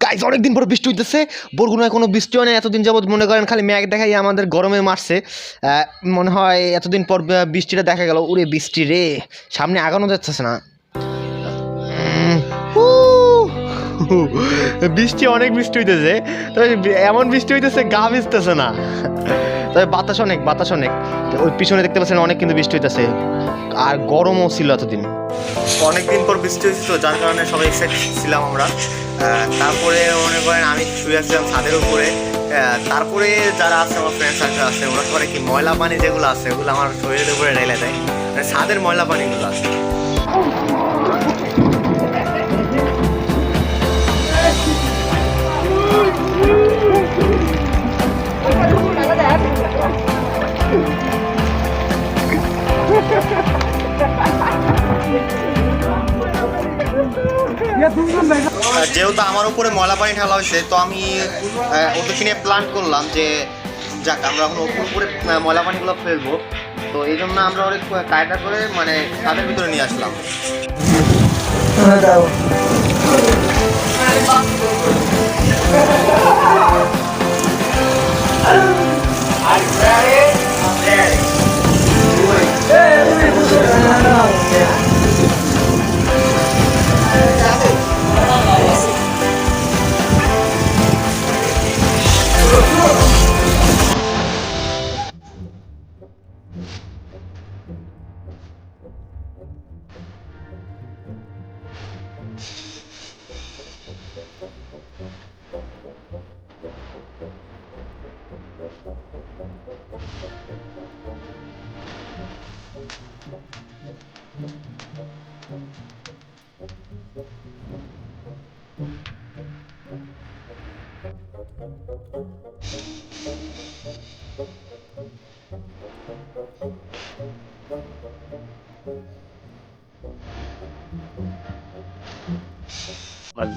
Guys অনেকদিন পর বৃষ্টি হইতেছে। বরগুনায় কোনো বৃষ্টি হয় না এতদিন যাবত, মনে করেন খালি মেঘ দেখাই আমাদের গরমে মারছে। মনে হয় এতদিন পর বৃষ্টিটা দেখা গেল। উরে বৃষ্টি রে, সামনে আগানো যাচ্ছে না। বৃষ্টি অনেক বৃষ্টি হইতেছে, তবে এমন বৃষ্টি হইতেছে গা ভিজতেছে না। তবে বাতাস অনেক। ওই পিছনে দেখতে পাচ্ছেন অনেক কিন্তু বৃষ্টি হইতেছে, আর গরমও ছিল এতদিন। অনেকদিন পর বৃষ্টি হয়েছে তো যার কারণে সবাই এক্সাইটেড ছিলাম আমরা। তারপরে মনে করেন আমি শুয়ে আসছিলাম ছাদের উপরে। তারপরে যারা আছে আমার ফ্রেন্ড সার্কেল আছে, ওরা করে কি ময়লা পানি যেগুলো আছে ওগুলো আমার শরীরের উপরে ঢেলে দেয়, মানে ছাদের ময়লা পানিগুলো আছে। যেহেতু আমার উপরে ময়লা পানি ঢালা হয়েছে, তো আমি ওদেরকে নিয়ে প্ল্যান করলাম যে যাক আমরা এখন উপরে ময়লা পানিগুলো ফেলবো। তো এই জন্য আমরা অনেক কায়দা করে মানে ছাদের ভিতরে নিয়ে আসলাম।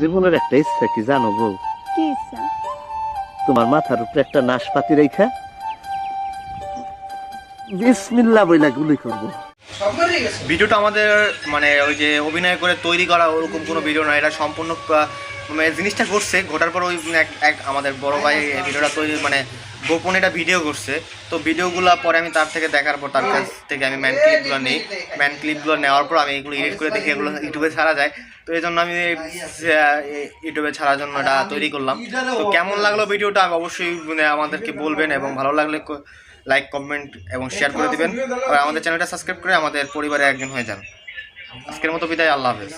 জীবনের একটা ইচ্ছা কি জানো বউ? কি ইচ্ছা? তোমার মাথার উপরে একটা নাশপাতি রেখা বিসমিল্লাহ বইলা গুলি করবো। ভিডিওটা আমাদের মানে ওই যে অভিনয় করে তৈরি করা ওরকম কোনো ভিডিও না, এটা সম্পূর্ণ মানে জিনিসটা ঘটছে, ঘটার পর ওই এক আমাদের বড় ভাই ভিডিওটা তৈরি মানে গোপন এটা ভিডিও করছে। তো ভিডিওগুলো পরে আমি তার থেকে দেখার পর তার কাছ থেকে আমি ম্যান ক্লিপগুলো নেওয়ার পর আমি এগুলো এডিট করে দেখি এগুলো ইউটিউবে ছাড়া যায়। তো এই জন্য আমি ইউটিউবে ছাড়ার জন্য এটা তৈরি করলাম। তো কেমন লাগলো ভিডিওটা আমি অবশ্যই আমাদেরকে বলবেন, এবং ভালো লাগলে লাইক কমেন্ট এবং শেয়ার করে দিবেন, আর আমাদের চ্যানেলটা সাবস্ক্রাইব করে আমাদের পরিবারে একজন হয়ে যান। আজকের মতো বিদায়, আল্লাহ হাফেজ।